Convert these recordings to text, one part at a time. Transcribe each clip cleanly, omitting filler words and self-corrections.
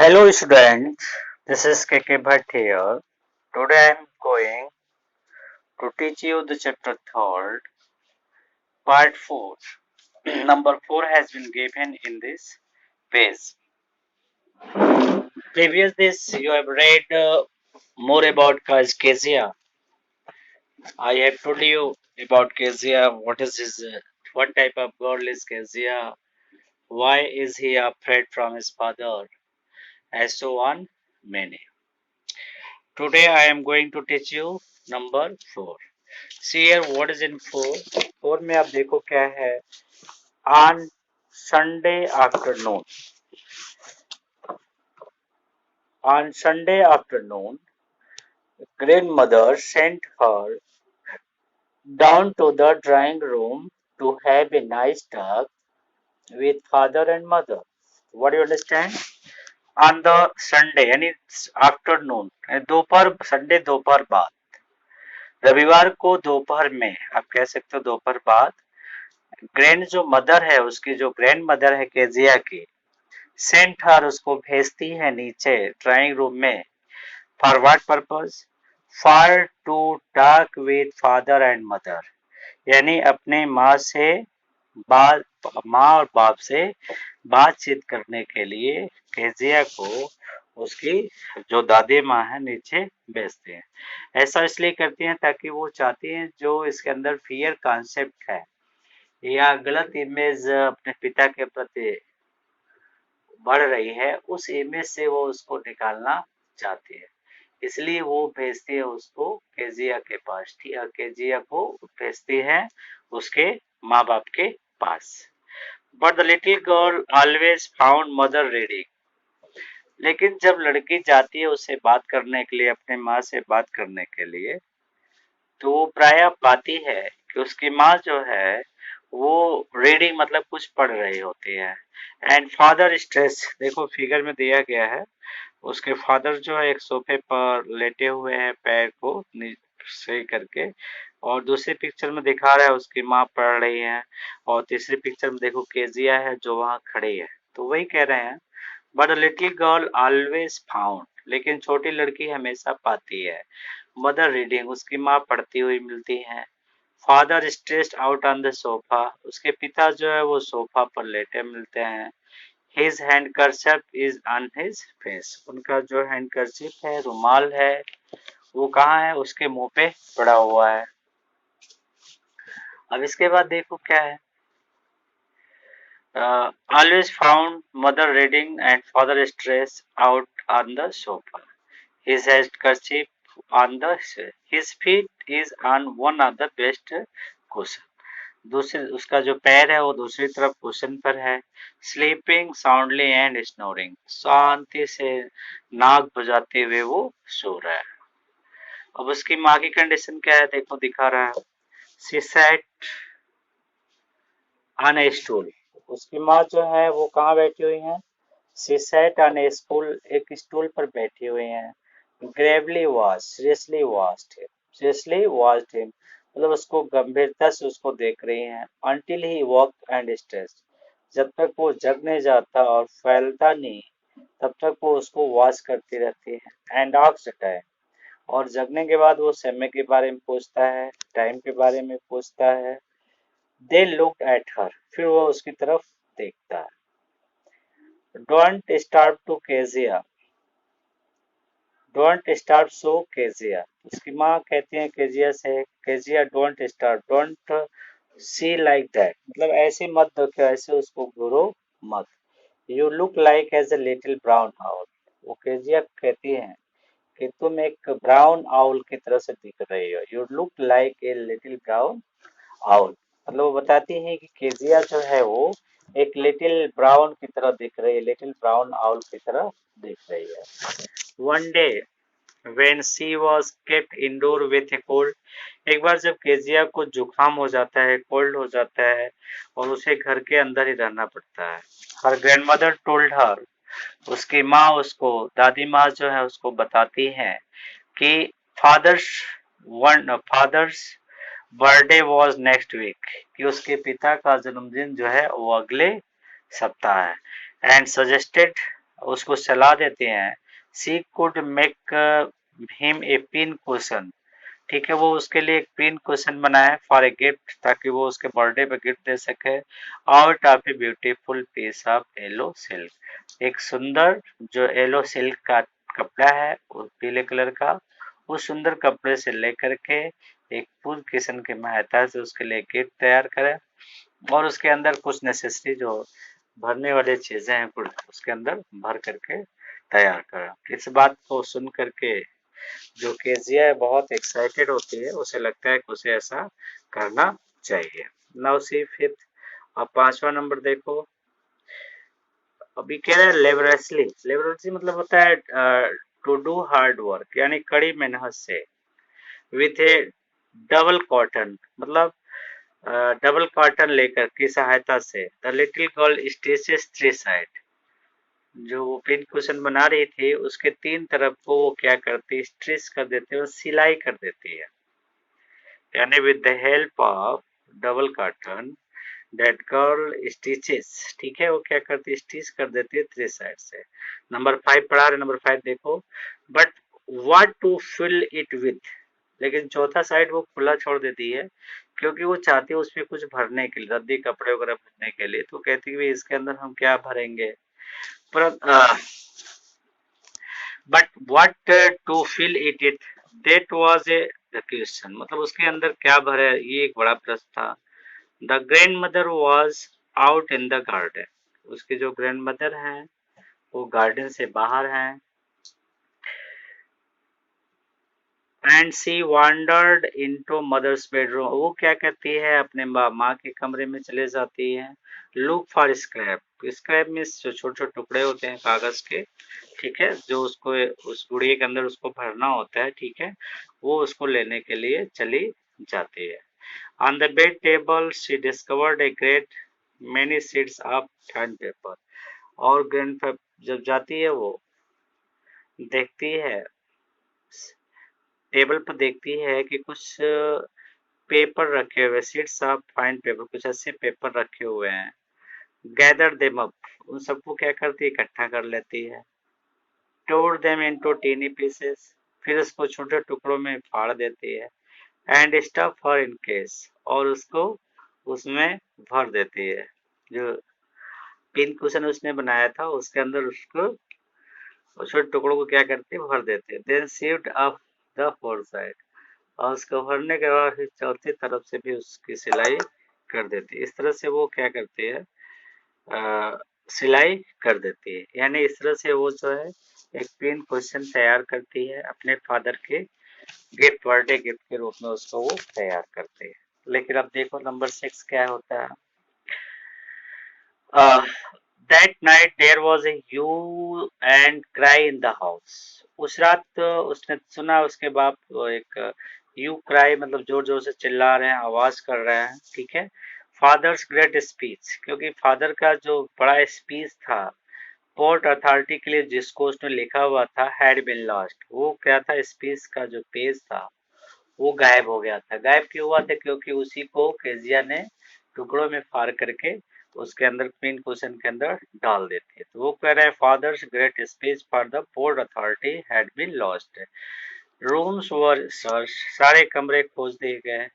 Hello students, this is KK Bhatt here. Today I am going to teach you the chapter 3rd, part 4. Number 4 has been given in this page. Previous this you have read more about Kezia. I have told you about Kezia, what type of girl is Kezia, why is he afraid from his father, and so on many. Today I am going to teach you number 4. See here what is in 4. 4 में आप देखो क्या है. On Sunday afternoon. On Sunday afternoon, grandmother sent her down to the drawing room to have a nice talk with father and mother. What do you understand? On the Sunday यानी afternoon, दोपहर Sunday दोपहर बाद, रविवार को दोपहर में, आप कह सकते हो दोपहर बाद, ग्रैंड जो मदर है, उसकी जो ग्रैंड मदर है केजिया की, सेंट हर उसको भेजती है नीचे ड्राइंग रूम में. For what purpose? For to talk with father and mother, यानी अपने माँ और बाप से बातचीत करने के लिए केजिया को उसकी जो दादी माँ है नीचे भेजते हैं. ऐसा इसलिए करती हैं ताकि वो चाहती हैं जो इसके अंदर फियर कॉन्सेप्ट है या गलत इमेज अपने पिता के प्रति बढ़ रही है, उस इमेज से वो उसको निकालना चाहती है. इसलिए वो भेजती है उसको केजिया के पास, केजिया को भेजती है उसके माँ बाप के पास. But the little girl always found mother reading. लेकिन जब लड़की जाती है उससे बात करने के लिए, अपने माँ से बात करने के लिए, तो वो प्रायः पाती है कि उसकी माँ जो है वो रीडिंग मतलब कुछ पढ़ रही होती है. एंड फादर स्ट्रेस, देखो फिगर में दिया गया है, उसके फादर जो है एक सोफे पर लेटे हुए हैं पैर को सही करके, और दूसरी पिक्चर में दिखा रहा है उसकी माँ पढ़ रही है, और तीसरी पिक्चर में देखो केजिया है जो वहाँ खड़ी है. तो वही कह रहे हैं, but little girl always found, लेकिन छोटी लड़की हमेशा पाती है मदर रीडिंग, उसकी माँ पढ़ती हुई मिलती है. Father stressed out on the sofa, उसके पिता जो है वो सोफा पर लेटे मिलते हैं. His handkerchief is on his face, उनका जो हैंडकरचिप है, रुमाल है, वो कहाँ है? उसके मुंह पे पड़ा हुआ है. अब इसके बाद देखो क्या है. Always found mother reading and father stress out on the sofa. His handkerchief on the his feet is on one of the best cushion. दूसरे उसका जो पैर है वो दूसरी तरफ कुशन पर है. स्लीपिंग साउंडली एंड स्नोरिंग, शांति से नाक बजाते हुए वो सो रहा है. अब उसकी माँ की कंडीशन क्या है देखो, दिखा रहा है. She sat on A stool, उसकी माँ जो है वो कहाँ बैठी हुई है? She sat on A stool, एक स्टूल पर बैठी हुई है. Gravely watch, seriously watched him, मतलब उसको गंभीरता से उसको देख रही हैं. Until he walk and stress, जब तक वो जग नहीं जाता और फैलता नहीं तब तक वो उसको वॉच करती रहती है. एंड आस्क्ड टाइम, और जगने के बाद वो समय के बारे में पूछता है, टाइम के बारे में पूछता है. दे लुक्ड एट हर, फिर वो उसकी तरफ देखता है. Don't starve to Kezia, don't starve so Kezia, उसकी माँ कहती है केजिया से, Kezia don't starve, don't see like that, मतलब ऐसे मत देखो, ऐसे उसको घूरो मत. You look like as a little brown owl, वो केजिया कहती है कि तुम एक ब्राउन आउल की तरह से दिख रही हो. You look like a little brown owl, मतलब वो बताती है कि केजिया जो है वो एक लिटिल ब्राउन की तरह दिख रही है, लिटिल ब्राउन आउल की तरह दिख रही है. One day when she was kept indoor with a cold, एक बार जब केजिया को जुकाम हो जाता है, कोल्ड हो जाता है, और उसे घर के अंदर ही रहना पड़ता है. her grandmother told her, उसकी माँ उसको, दादी माँ जो है उसको बताती है कि father's birthday was next week, कि उसके पिता का जन्मदिन जो है वो अगले सप्ताह है. एंड सजेस्टेड, उसको सलाह देते हैं। She could make him a pin cushion, ठीक है, वो उसके लिए एक पिन कुशन बनाए फॉर ए गिफ्ट, ताकि वो उसके बर्थडे पे गिफ्ट दे सके। Out of a beautiful piece of yellow silk, एक सुंदर जो येलो सिल्क का कपड़ा है, वो पीले कलर का, उस सुंदर कपड़े से लेकर के एक पिन कुशन की सहायता से उसके लिए गिफ्ट तैयार करें, और उसके अंदर कुछ नेसेसरी जो भरने वाली चीजें हैं कुछ उसके अंदर भर करके तैयार करें। इस बात को सुन करके जो केजिया है बहुत एक्साइटेड होती है, उसे लगता है कि उसे ऐसा करना चाहिए। नाउ सी फिफ्थ, अब पांचवा नंबर देखो। अभी कह रहे हैं लेबरसली, लेबरसली मतलब होता है टू डू हार्ड वर्क, यानी कड़ी मेहनत से, विथ ए डबल कॉटन, मतलब डबल कॉटन लेकर की सहायता से, the little girl stitches three side, जो वो पिन कुशन बना रही थी उसके तीन तरफ को वो क्या करती, स्ट्रेच कर देती है और सिलाई कर देती है, यानी with the help of double cotton that girl stitches, ठीक है, वो क्या करती है, स्टिच कर देती है थ्री साइड से। नंबर 5 पढ़ा रहे, नंबर 5 देखो। But what to fill it with, लेकिन चौथा साइड वो खुला छोड़ देती है, क्योंकि वो चाहती है उसमें कुछ भरने के लिए, रद्दी कपड़े वगैरह भरने के लिए, तो कहती है कि इसके अंदर हम क्या भरेंगे। पर but what to fill it that was a question, मतलब उसके अंदर क्या भरे, ये एक बड़ा प्रश्न था। The grand mother was out in the garden, उसकी जो ग्रैंड मदर है वो गार्डन से बाहर हैं। And she wandered into mother's bedroom, वो क्या करती है, अपने माँ के कमरे में चले जाती है। लुक फॉर स्क्रैप, स्क्रैप में जो छोटे छोटे टुकड़े होते हैं कागज के, ठीक है, जो उसको उस गुड़िया के अंदर उसको भरना होता है, ठीक है, वो उसको लेने के लिए चली जाती है। On the bed table she discovered a great many sheets of turn paper, और ग्रैंड जब जाती है वो देखती है, टेबल पर देखती है कि कुछ पेपर रखे हुए, शीट्स ऑफ फाइन पेपर, कुछ ऐसे पेपर रखे हुए हैं। गैदर देम अप, उन सबको क्या करती है, इकट्ठा कर लेती है। tore them into teeny pieces, फिर उसको छोटे टुकड़ों में फाड़ देती है। And stuff her in case, और उसको उसमें भर देती है, जो पिन कुशन उसने बनाया था उसके अंदर उसको छोटे टुकड़ों को क्या करती है, भर देती है। Then sewed up the four side, और उसको भरने के बाद फिर चौथी तरफ से भी उसकी सिलाई कर देती है। इस तरह से वो क्या करती है, सिलाई कर देती है, यानी इस तरह से वो जो है एक पिन क्वेश्चन तैयार करती है अपने फादर के गिफ्ट, बर्थडे गिफ्ट के रूप में उसको वो तैयार करती है। लेकिन अब देखो नंबर 6 क्या होता है। That night there was a hue and cry in the house, उस रात उसने सुना उसके बाप एक यू क्राई, मतलब जोर जोर से चिल्ला रहे हैं, आवाज कर रहे हैं, ठीक है। फादर्स ग्रेट स्पीच, क्योंकि फादर का जो बड़ा स्पीच था पोर्ट अथॉरिटी के लिए जिसको उसने लिखा हुआ था हैड बीन लॉस्ट, वो क्या था, स्पीच का जो पेज था वो गायब हो गया था। गायब क्यों हुआ था, क्योंकि उसी को केजिया ने टुकड़ों में फाड़ करके उसके अंदर पिन कुशन के अंदर डाल देते हैं। तो वो कह रहे हैं father's great speech for the port authority had been lost. Rooms were search, सारे कमरे खोज दिए गए।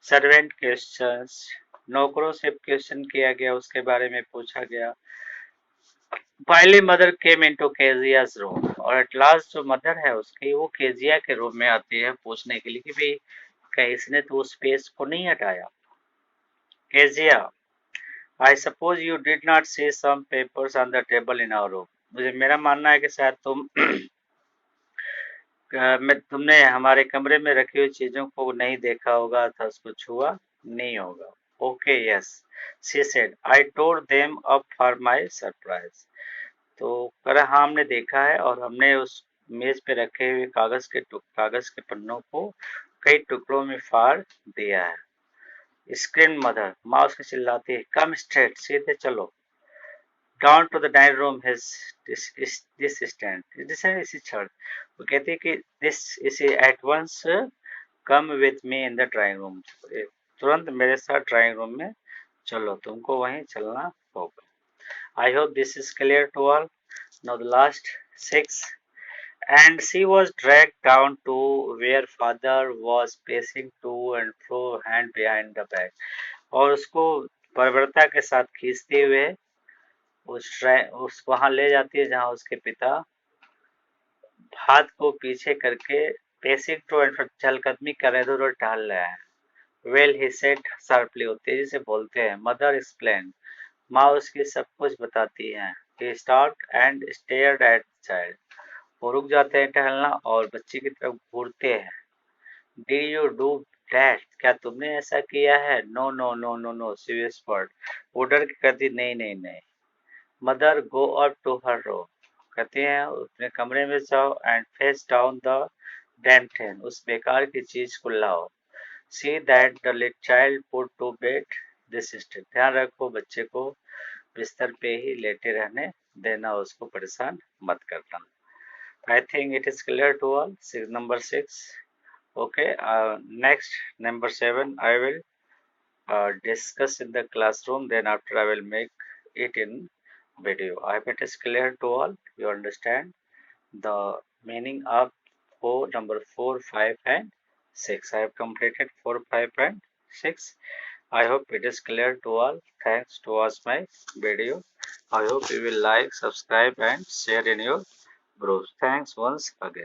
सर्वेंट क्वेश्चंस, नौकरों से क्वेश्चन किया गया, उसके बारे में पूछा गया। Finally mother came into Kezia's room, और एट लास्ट जो मदर है उसकी वो केजिया के रूम में आती है पूछने के लिए कि भाई कहीं इसने तो उस पेज को नहीं हटाया। Kezia, I suppose you did not see some papers on the table in our room, मुझे मेरा मानना है कि शायद तुमने हमारे कमरे में रखी हुई चीजों को नहीं देखा होगा, था उसको छुआ नहीं होगा। Okay yes, she said, I tore them up for my surprise, तो कह रहा हाँ हमने देखा है, और हमने उस मेज पे रखे हुए कागज के पन्नों को कई टुकड़ों में फाड़ दिया है। स्क्रीन मदर, माँ उसके चिल्लाती है, कम स्ट्रेट, सीधे चलो। Down to the dining room his this stand, this है इसी क्षण, वो कहती है कि दिस इसी at once come with me in the drawing room, तुरंत मेरे साथ ड्राइंग रूम में चलो, तुमको वहीं चलना होगा। I hope this is clear to all. Now the last 6. And she was dragged down to where father was pacing to and fro, hand behind the back. और उसको बर्बरता के साथ खींचते हुए उस वहां ले जाती है जहां उसके पिता हाथ को पीछे करके पेसिंग टू एंड फ्रो चहलकदमी कर रहे इधर उधर टहल रहे हैं। वेल ही सेड शार्पली, वो तेजी से बोलते हैं। मदर एक्सप्लेन, माँ उसकी सब कुछ बताती है। He stopped and stared at child, वो रुक जाते हैं टहलना और बच्चे की तरफ घूरते हैं। डिड यू डू दैट, क्या तुमने ऐसा किया है? No no no no no, she whispered, वो डर के कहती नहीं नहीं नहीं। Mother go up to her room, कहते हैं अपने कमरे में जाओ and face down the damn thing, उस बेकार की चीज को लाओ। See that the little child put to bed this instant, ध्यान रखो बच्चे को बिस्तर पे ही लेटे रहने देना, उसको परेशान मत करना। I think it is clear to all. Number 6. Okay. Next, number 7. I will discuss in the classroom. Then after I will make it in video. I hope it is clear to all. You understand the meaning of number 4, 5, and 6. I have completed 4, 5, and 6. I hope it is clear to all. Thanks to watch my video. I hope you will like, subscribe, and share in your groups. Thanks once again.